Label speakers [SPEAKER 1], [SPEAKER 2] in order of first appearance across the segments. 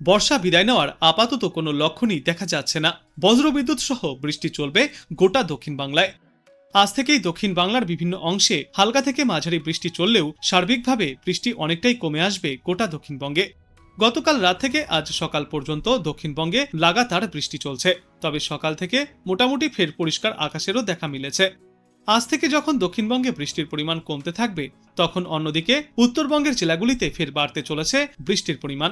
[SPEAKER 1] বর্ষা বিদায় নেওয়ার আপাতত কোনো লক্ষণই দেখা যাচ্ছে না। বজ্রবিদ্যুৎ সহ বৃষ্টি চলবে গোটা দক্ষিণ বাংলায়। আজ থেকেই দক্ষিণ বাংলার বিভিন্ন অংশে হালকা থেকে মাঝারি বৃষ্টি চললেও সার্বিকভাবে বৃষ্টি অনেকটাই কমে আসবে গোটা দক্ষিণবঙ্গে। গতকাল রাত থেকে আজ সকাল পর্যন্ত দক্ষিণবঙ্গে লাগাতার বৃষ্টি চলছে, তবে সকাল থেকে মোটামুটি ফের পরিষ্কার আকাশেরও দেখা মিলেছে। আজ থেকে যখন দক্ষিণবঙ্গে বৃষ্টির পরিমাণ কমতে থাকবে, তখন অন্যদিকে উত্তরবঙ্গের জেলাগুলিতে ফের বাড়তে চলেছে বৃষ্টির পরিমাণ।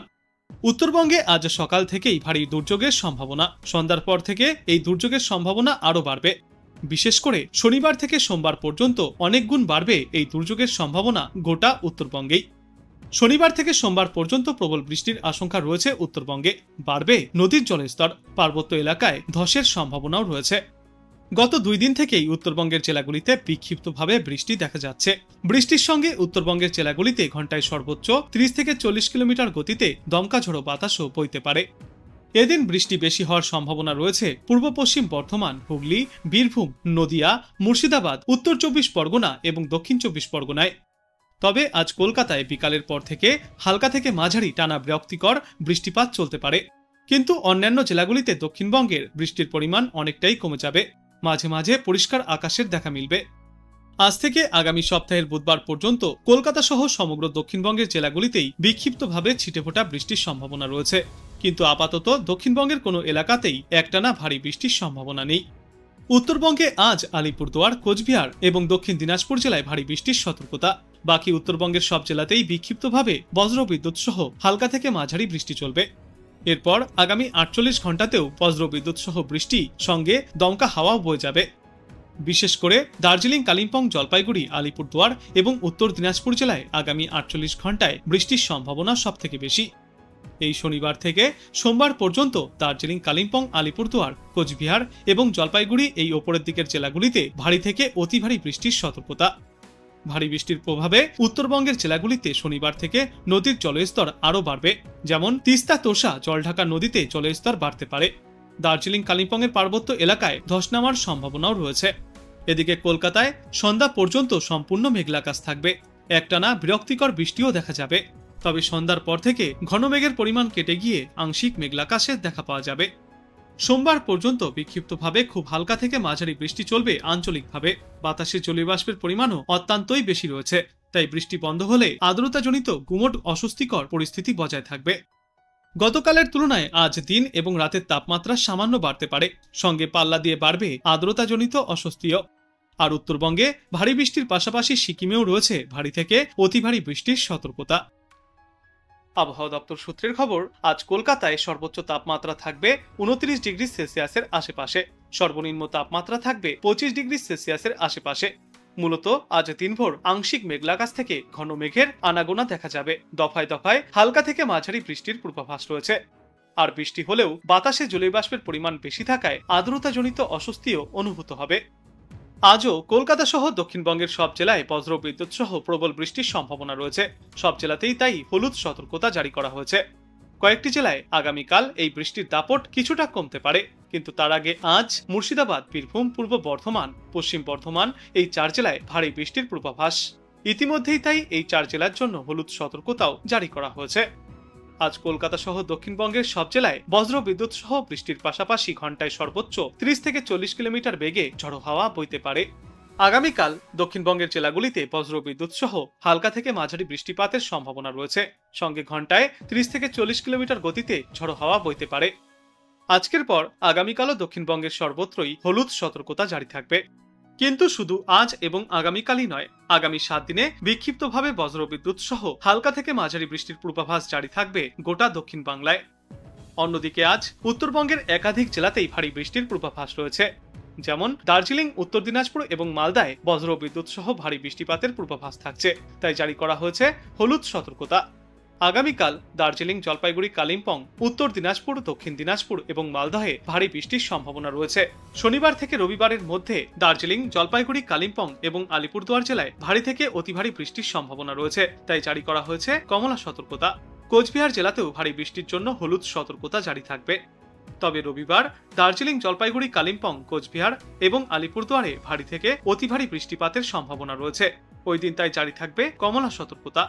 [SPEAKER 1] উত্তরবঙ্গে আজ সকাল থেকেই ভারী দুর্যোগের সম্ভাবনা, সন্ধ্যার পর থেকে এই দুর্যোগের সম্ভাবনা আরও বাড়বে। বিশেষ করে শনিবার থেকে সোমবার পর্যন্ত অনেক গুণ বাড়বে এই দুর্যোগের সম্ভাবনা গোটা উত্তরবঙ্গেই। শনিবার থেকে সোমবার পর্যন্ত প্রবল বৃষ্টির আশঙ্কা রয়েছে উত্তরবঙ্গে। বাড়বে নদীর জলস্তর, পার্বত্য এলাকায় ধসের সম্ভাবনাও রয়েছে। গত 2 দিন থেকেই উত্তরবঙ্গের জেলাগুলিতে বিক্ষিপ্তভাবে বৃষ্টি দেখা যাচ্ছে। বৃষ্টির সঙ্গে উত্তরবঙ্গের জেলাগুলিতে ঘন্টায় সর্বোচ্চ 30 থেকে 40 কিলোমিটার গতিতে দমকা ঝোড়ো বাতাসও বইতে পারে। এদিন বৃষ্টি বেশি হওয়ার সম্ভাবনা রয়েছে পূর্ব পশ্চিম বর্ধমান, হুগলি, বীরভূম, নদিয়া, মুর্শিদাবাদ, উত্তর 24 পরগনা এবং দক্ষিণ 24 পরগনায়। তবে আজ কলকাতায় বিকালের পর থেকে হালকা থেকে মাঝারি টানা বিরক্তিকর বৃষ্টিপাত চলতে পারে। কিন্তু অন্যান্য জেলাগুলিতে দক্ষিণবঙ্গের বৃষ্টির পরিমাণ অনেকটাই কমে যাবে। মাঝে মাঝে পরিষ্কার আকাশের দেখা মিলবে। আজ থেকে আগামী সপ্তাহের বুধবার পর্যন্ত কলকাতা সহ সমগ্র দক্ষিণবঙ্গের জেলাগুলিতেই বিক্ষিপ্তভাবে ছিটেফোঁটা বৃষ্টির সম্ভাবনা রয়েছে। কিন্তু আপাতত দক্ষিণবঙ্গের কোনো এলাকাতেই একটানা ভারী বৃষ্টির সম্ভাবনা নেই। উত্তরবঙ্গে আজ আলিপুরদুয়ার, কোচবিহার এবং দক্ষিণ দিনাজপুর জেলায় ভারী বৃষ্টির সতর্কতা। বাকি উত্তরবঙ্গের সব জেলাতেই বিক্ষিপ্তভাবে বজ্রবিদ্যুৎ সহ হালকা থেকে মাঝারি বৃষ্টি চলবে। এরপর আগামী 48 ঘন্টাতেও বজ্রবিদ্যুৎ সহ বৃষ্টি সঙ্গে দমকা হাওয়াও বয়ে যাবে। বিশেষ করে দার্জিলিং, কালিম্পং, জলপাইগুড়ি, আলিপুরদুয়ার এবং উত্তর দিনাজপুর জেলায় আগামী 48 ঘন্টায় বৃষ্টির সম্ভাবনা সবথেকে বেশি। এই শনিবার থেকে সোমবার পর্যন্ত দার্জিলিং, কালিম্পং, আলিপুরদুয়ার, কোচবিহার এবং জলপাইগুড়ি এই ওপরের দিকের জেলাগুলিতে ভারী থেকে অতি ভারী বৃষ্টির সতর্কতা। ভারী বৃষ্টির প্রভাবে উত্তরবঙ্গের জেলাগুলিতে শনিবার থেকে নদীর জলস্তর আরও বাড়বে। যেমন তিস্তা, তোষা, জলঢাকা নদীতে জলস্তর বাড়তে পারে। দার্জিলিং, কালিম্পংয়ের পার্বত্য এলাকায় ধস নামার সম্ভাবনাও রয়েছে। এদিকে কলকাতায় সন্ধ্যা পর্যন্ত সম্পূর্ণ মেঘলা আকাশ থাকবে। একটানা বিরক্তিকর বৃষ্টিও দেখা যাবে। তবে সন্ধ্যার পর থেকে ঘন মেঘের পরিমাণ কেটে গিয়ে আংশিক মেঘলা আকাশের দেখা পাওয়া যাবে। সোমবার পর্যন্ত বিক্ষিপ্তভাবে খুব হালকা থেকে মাঝারি বৃষ্টি চলবে আঞ্চলিকভাবে। বাতাসে জলীয় বাষ্পের পরিমাণও অত্যন্তই বেশি রয়েছে, তাই বৃষ্টি বন্ধ হলে আর্দ্রতাজনিত গুমোট অস্বস্তিকর পরিস্থিতি বজায় থাকবে। গতকালের তুলনায় আজ দিন এবং রাতের তাপমাত্রা সামান্য বাড়তে পারে, সঙ্গে পাল্লা দিয়ে বাড়বে আর্দ্রতাজনিত অস্বস্তিও। আর উত্তরবঙ্গে ভারী বৃষ্টির পাশাপাশি সিকিমেও রয়েছে ভারী থেকে অতি ভারী বৃষ্টির সতর্কতা। আবহাওয়া দপ্তর সূত্রের খবর, আজ কলকাতায় সর্বোচ্চ তাপমাত্রা থাকবে 29 ডিগ্রি সেলসিয়াসের আশেপাশে, সর্বনিম্ন তাপমাত্রা থাকবে 25 ডিগ্রি সেলসিয়াসের আশেপাশে। মূলত আজ দিনভর আংশিক মেঘলা আকাশ থেকে ঘন মেঘের আনাগোনা দেখা যাবে। দফায় দফায় হালকা থেকে মাঝারি বৃষ্টির পূর্বাভাস রয়েছে। আর বৃষ্টি হলেও বাতাসে জলীয় বাষ্পের পরিমাণ বেশি থাকায় আর্দ্রতাজনিত অস্বস্তিও অনুভূত হবে। আজও কলকাতা সহ দক্ষিণবঙ্গের সব জেলায় বজ্রবিদ্যুৎ সহ প্রবল বৃষ্টির সম্ভাবনা রয়েছে। সব জেলাতেই তাই হলুদ সতর্কতা জারি করা হয়েছে। কয়েকটি জেলায় আগামীকাল এই বৃষ্টির দাপট কিছুটা কমতে পারে, কিন্তু তার আগে আজ মুর্শিদাবাদ, বীরভূম, পূর্ব বর্ধমান, পশ্চিম বর্ধমান এই 4 জেলায় ভারী বৃষ্টির পূর্বাভাস। ইতিমধ্যেই তাই এই 4 জেলার জন্য হলুদ সতর্কতাও জারি করা হয়েছে। আজ কলকাতা সহ দক্ষিণবঙ্গের সব জেলায় বজ্রবিদ্যুৎ সহ বৃষ্টির পাশাপাশি ঘন্টায় সর্বোচ্চ 30 থেকে 40 কিলোমিটার বেগে ঝড়ো হাওয়া বইতে পারে। আগামীকাল দক্ষিণবঙ্গের জেলাগুলিতে বজ্রবিদ্যুৎ সহ হালকা থেকে মাঝারি বৃষ্টিপাতের সম্ভাবনা রয়েছে, সঙ্গে ঘন্টায় 30 থেকে 40 কিলোমিটার গতিতে ঝড়ো হাওয়া বইতে পারে। আজকের পর আগামীকালও দক্ষিণবঙ্গের সর্বত্রই হলুদ সতর্কতা জারি থাকবে। কিন্তু শুধু আজ এবং আগামীকালই নয়, আগামী 7 দিনে বিক্ষিপ্তভাবে বজ্রবিদ্যুৎ সহ হালকা থেকে মাঝারি বৃষ্টির পূর্বাভাস জারি থাকবে গোটা দক্ষিণ বাংলায়। অন্যদিকে আজ উত্তরবঙ্গের একাধিক জেলাতেই ভারী বৃষ্টির পূর্বাভাস রয়েছে। যেমন দার্জিলিং, উত্তর দিনাজপুর এবং মালদায় বজ্রবিদ্যুৎ সহ ভারী বৃষ্টিপাতের পূর্বাভাস থাকছে, তাই জারি করা হয়েছে হলুদ সতর্কতা। আগামীকাল দার্জিলিং, জলপাইগুড়ি, কালিম্পং, উত্তর দিনাজপুর, দক্ষিণ দিনাজপুর এবং মালদহে ভারী বৃষ্টির সম্ভাবনা রয়েছে। শনিবার থেকে রবিবারের মধ্যে দার্জিলিং, জলপাইগুড়ি, কালিম্পং এবং আলিপুরদুয়ার জেলায় ভারী থেকে অতি ভারী বৃষ্টির সম্ভাবনা রয়েছে, তাই জারি করা হয়েছে কমলা সতর্কতা। কোচবিহার জেলাতেও ভারী বৃষ্টির জন্য হলুদ সতর্কতা জারি থাকবে। তবে রবিবার দার্জিলিং, জলপাইগুড়ি, কালিম্পং, কোচবিহার এবং আলিপুরদুয়ারে ভারী থেকে অতি ভারী বৃষ্টিপাতের সম্ভাবনা রয়েছে। ওই দিন তাই জারি থাকবে কমলা সতর্কতা।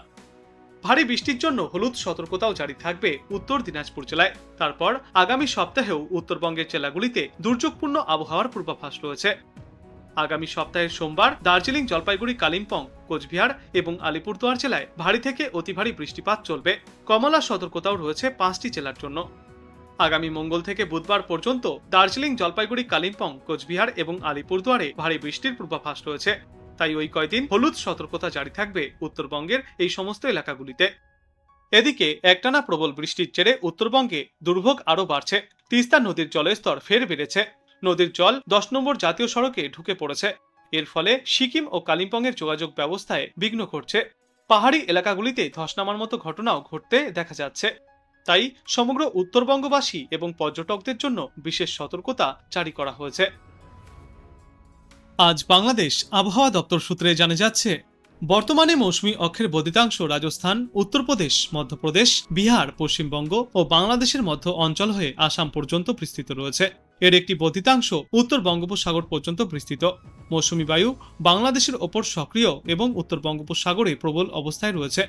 [SPEAKER 1] ভারী বৃষ্টির জন্য হলুদ সতর্কতাও জারি থাকবে উত্তর দিনাজপুর জেলায়। তারপর আগামী সপ্তাহেও উত্তরবঙ্গের জেলাগুলিতে দুর্যোগপূর্ণ আবহাওয়ার পূর্বাভাস রয়েছে। আগামী সপ্তাহের সোমবার দার্জিলিং, জলপাইগুড়ি, কালিম্পং, কোচবিহার এবং আলিপুরদুয়ার জেলায় ভারী থেকে অতি ভারী বৃষ্টিপাত চলবে। কমলা সতর্কতাও রয়েছে 5টি জেলার জন্য। আগামী মঙ্গল থেকে বুধবার পর্যন্ত দার্জিলিং, জলপাইগুড়ি, কালিম্পং, কোচবিহার এবং আলিপুরদুয়ারে ভারী বৃষ্টির পূর্বাভাস রয়েছে। তাই ওই কয়দিন হলুদ সতর্কতা জারি থাকবে উত্তরবঙ্গের এই সমস্ত এলাকাগুলিতে। এদিকে একটানা প্রবল বৃষ্টির জেরে উত্তরবঙ্গে দুর্ভোগ আরও বাড়ছে। তিস্তা নদীর জলস্তর ফের বেড়েছে। নদীর জল 10 নম্বর জাতীয় সড়কে ঢুকে পড়েছে। এর ফলে সিকিম ও কালিম্পংয়ের যোগাযোগ ব্যবস্থায় বিঘ্ন ঘটছে। পাহাড়ি এলাকাগুলিতে ধস নামার মতো ঘটনাও ঘটতে দেখা যাচ্ছে। তাই সমগ্র উত্তরবঙ্গবাসী এবং পর্যটকদের জন্য বিশেষ সতর্কতা জারি করা হয়েছে। আজ বাংলাদেশ আবহাওয়া দপ্তর সূত্রে জানা যাচ্ছে, বর্তমানে মৌসুমী অক্ষের বর্ধিতাংশ রাজস্থান, উত্তরপ্রদেশ, মধ্যপ্রদেশ, বিহার, পশ্চিমবঙ্গ ও বাংলাদেশের মধ্য অঞ্চল হয়ে আসাম পর্যন্ত বিস্তৃত রয়েছে। এর একটি বর্ধিতাংশ উত্তর বঙ্গোপসাগর পর্যন্ত বিস্তৃত। মৌসুমী বায়ু বাংলাদেশের ওপর সক্রিয় এবং উত্তর বঙ্গোপসাগরে প্রবল অবস্থায় রয়েছে।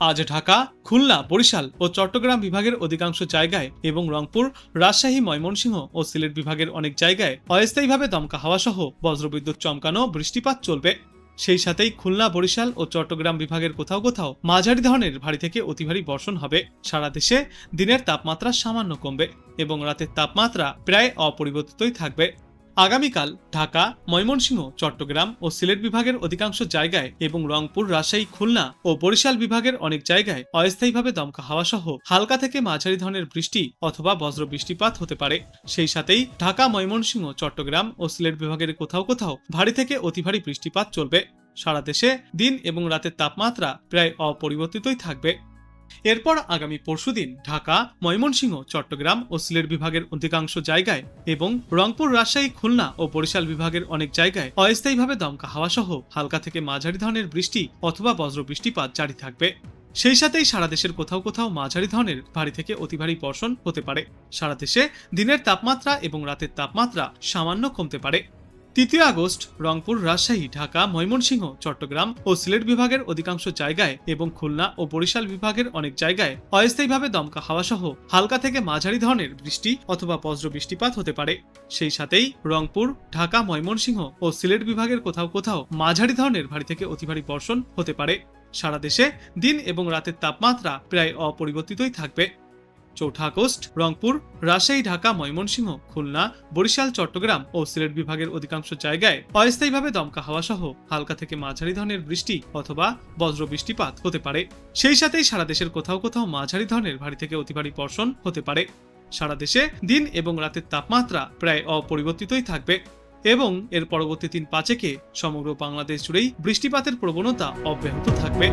[SPEAKER 1] আজ ঢাকা, খুলনা, বরিশাল ও চট্টগ্রাম বিভাগের অধিকাংশ জায়গায় এবং রংপুর, রাজশাহী, ময়মনসিংহ ও সিলেট বিভাগের অনেক জায়গায় অস্থায়ীভাবে দমকা হাওয়া সহ বজ্রবিদ্যুৎ চমকানো বৃষ্টিপাত চলবে। সেই সাথেই খুলনা, বরিশাল ও চট্টগ্রাম বিভাগের কোথাও কোথাও মাঝারি ধরনের ভারী থেকে অতি ভারী বর্ষণ হবে। সারা দেশে দিনের তাপমাত্রা সামান্য কমবে এবং রাতের তাপমাত্রা প্রায় অপরিবর্তিতই থাকবে। আগামীকাল ঢাকা, ময়মনসিংহ, চট্টগ্রাম ও সিলেট বিভাগের অধিকাংশ জায়গায় এবং রংপুর, রাজশাহী, খুলনা ও বরিশাল বিভাগের অনেক জায়গায় অস্থায়ীভাবে দমকা হাওয়া সহ হালকা থেকে মাঝারি ধরনের বৃষ্টি অথবা বজ্র বৃষ্টিপাত হতে পারে। সেই সাথেই ঢাকা, ময়মনসিংহ, চট্টগ্রাম ও সিলেট বিভাগের কোথাও কোথাও ভারী থেকে অতি ভারী বৃষ্টিপাত চলবে। সারা দেশে দিন এবং রাতের তাপমাত্রা প্রায় অপরিবর্তিতই থাকবে। এরপর আগামী পরশুদিন ঢাকা, ময়মনসিংহ, চট্টগ্রাম ও সিলেট বিভাগের অধিকাংশ জায়গায় এবং রংপুর, রাজশাহী, খুলনা ও বরিশাল বিভাগের অনেক জায়গায় অস্থায়ীভাবে দমকা হাওয়া সহ হালকা থেকে মাঝারি ধরনের বৃষ্টি অথবা বজ্র বৃষ্টিপাত জারি থাকবে। সেই সাথেই সারা দেশের কোথাও কোথাও মাঝারি ধরনের ভারী থেকে অতি ভারী বর্ষণ হতে পারে। সারা দেশে দিনের তাপমাত্রা এবং রাতের তাপমাত্রা সামান্য কমতে পারে। 3 আগস্ট রংপুর, রাজশাহী, ঢাকা, ময়মনসিংহ, চট্টগ্রাম ও সিলেট বিভাগের অধিকাংশ জায়গায় এবং খুলনা ও বরিশাল বিভাগের অনেক জায়গায় অস্থায়ীভাবে দমকা হাওয়া সহ হালকা থেকে মাঝারি ধরনের বৃষ্টি অথবা বজ্র বৃষ্টিপাত হতে পারে। সেই সাথেই রংপুর, ঢাকা, ময়মনসিংহ ও সিলেট বিভাগের কোথাও কোথাও মাঝারি ধরনের ভারী থেকে অতি ভারী বর্ষণ হতে পারে। সারা দেশে দিন এবং রাতের তাপমাত্রা প্রায় অপরিবর্তিতই থাকবে। 4 আগস্ট রংপুর, রাজশাহী, ঢাকা, ময়মনসিংহ, খুলনা, বরিশাল, চট্টগ্রাম ও সিলেট বিভাগের অধিকাংশ জায়গায় অস্থায়ীভাবে দমকা হাওয়া সহ হালকা থেকে মাঝারি ধরনের বৃষ্টি অথবা বজ্র বৃষ্টিপাত হতে পারে। সেই সাথেই সারা দেশের কোথাও কোথাও মাঝারি ধরনের ভারী থেকে অতি ভারী বর্ষণ হতে পারে। সারা দেশে দিন এবং রাতের তাপমাত্রা প্রায় অপরিবর্তিতই থাকবে এবং এর পরবর্তী 3-5 সমগ্র বাংলাদেশ জুড়েই বৃষ্টিপাতের প্রবণতা অব্যাহত থাকবে।